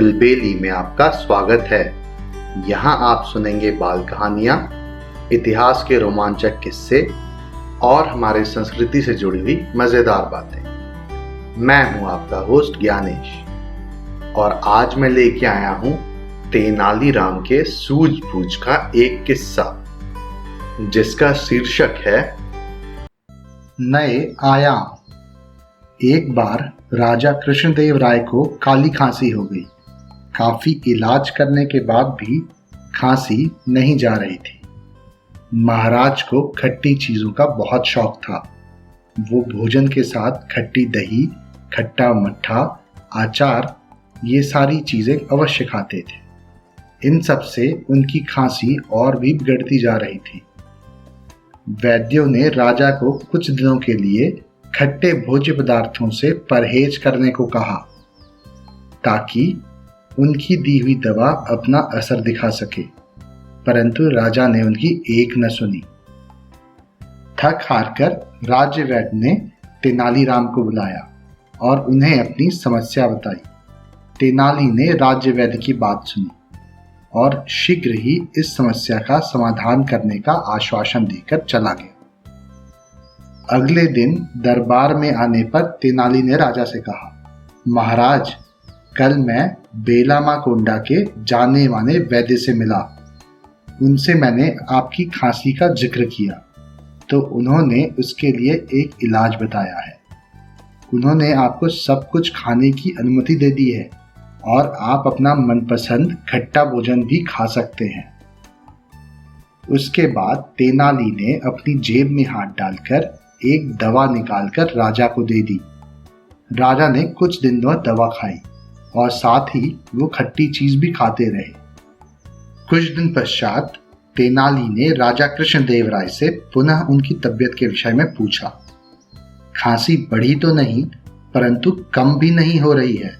बिलबेली में आपका स्वागत है। यहाँ आप सुनेंगे बाल कहानियाँ, इतिहास के रोमांचक किस्से और हमारे संस्कृति से जुड़ी हुई मज़ेदार बातें। मैं हूँ आपका होस्ट ज्ञानेश और आज मैं लेके आया हूँ तेनालीराम के सूझबूझ का एक किस्सा जिसका शीर्षक है नए आयाम। एक बार राजा कृष्णदेव राय को काली खांसी हो गई। काफी इलाज करने के बाद भी खांसी नहीं जा रही थी। महाराज को खट्टी चीजों का बहुत शौक था। वो भोजन के साथ खट्टी दही, खट्टा मट्ठा, अचार ये सारी चीजें अवश्य खाते थे। इन सब से उनकी खांसी और भी बिगड़ती जा रही थी। वैद्यों ने राजा को कुछ दिनों के लिए खट्टे भोज्य पदार्थों से परहेज करने को कहा ताकि उनकी दी हुई दवा अपना असर दिखा सके, परंतु राजा ने उनकी एक न सुनी। थक हार कर राज्य वैद्य ने तेनालीराम को बुलाया और उन्हें अपनी समस्या बताई। तेनाली ने राज्य वैद्य की बात सुनी और शीघ्र ही इस समस्या का समाधान करने का आश्वासन देकर चला गया। अगले दिन दरबार में आने पर तेनाली ने राजा से कहा, महाराज, कल मैं बेलामाकोंडा के जाने माने वैद्य से मिला। उनसे मैंने आपकी खांसी का जिक्र किया तो उन्होंने उसके लिए एक इलाज बताया है। उन्होंने आपको सब कुछ खाने की अनुमति दे दी है और आप अपना मनपसंद खट्टा भोजन भी खा सकते हैं। उसके बाद तेनाली ने अपनी जेब में हाथ डालकर एक दवा निकालकर राजा को दे दी। राजा ने कुछ दिन वह दवा खाई और साथ ही वो खट्टी चीज भी खाते रहे। कुछ दिन पश्चात तेनाली ने राजा कृष्णदेव राय से पुनः उनकी तबीयत के विषय में पूछा। खांसी बढ़ी तो नहीं, परंतु कम भी नहीं हो रही है।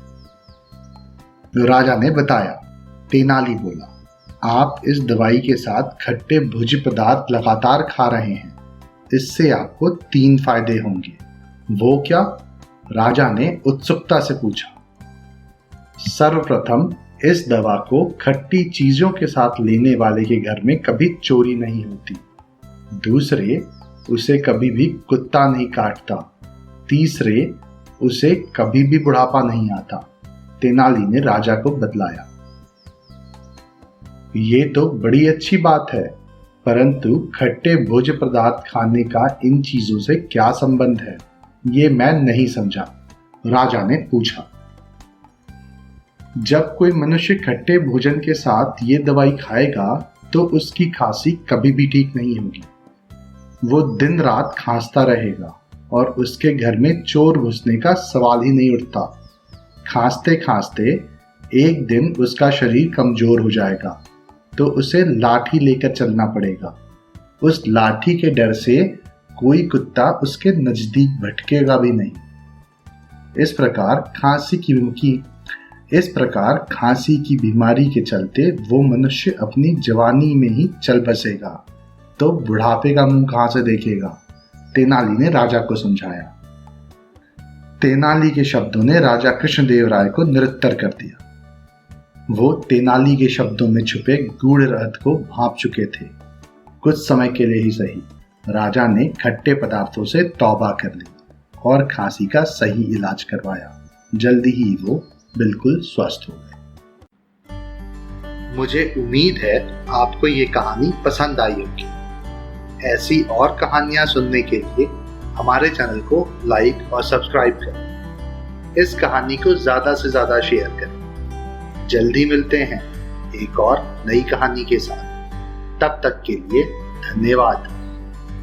तो राजा ने बताया। तेनाली बोला, आप इस दवाई के साथ खट्टे भोज्य पदार्थ लगातार खा रहे हैं। इससे आपको 3 फायदे होंगे। वो क्या? राजा ने उत्सुकता से पूछा। सर्वप्रथम, इस दवा को खट्टी चीजों के साथ लेने वाले के घर में कभी चोरी नहीं होती। दूसरे, उसे कभी भी कुत्ता नहीं काटता। तीसरे, उसे कभी भी बुढ़ापा नहीं आता। तेनाली ने राजा को बतलाया। ये तो बड़ी अच्छी बात है, परंतु खट्टे भोज्य पदार्थ खाने का इन चीजों से क्या संबंध है, ये मैं नहीं समझा। राजा ने पूछा। जब कोई मनुष्य खट्टे भोजन के साथ ये दवाई खाएगा तो उसकी खांसी कभी भी ठीक नहीं होगी। वो दिन रात खांसता रहेगा और उसके घर में चोर घुसने का सवाल ही नहीं उठता। खांसते खांसते एक दिन उसका शरीर कमजोर हो जाएगा तो उसे लाठी लेकर चलना पड़ेगा। उस लाठी के डर से कोई कुत्ता उसके नजदीक भटकेगा भी नहीं। इस प्रकार खांसी की बीमारी के चलते वो मनुष्य अपनी जवानी में ही चल बसेगा तो बुढ़ापे का मुंह कहां से देखेगा। तेनाली ने राजा को समझाया। तेनाली के शब्दों ने राजा कृष्णदेव राय को निरुत्तर कर दिया। वो तेनाली के शब्दों में छुपे गूढ़ रहस्य को भांप चुके थे। कुछ समय के लिए ही सही, राजा ने खट्टे पदार्थों से तौबा कर ली और खांसी का सही इलाज करवाया। जल्दी ही वो बिल्कुल स्वस्थ हो गए। मुझे उम्मीद है आपको ये कहानी पसंद आई होगी। ऐसी और कहानियां सुनने के लिए हमारे चैनल को लाइक और सब्सक्राइब करें। इस कहानी को ज्यादा से ज्यादा शेयर करें। जल्दी मिलते हैं एक और नई कहानी के साथ। तब तक के लिए धन्यवाद।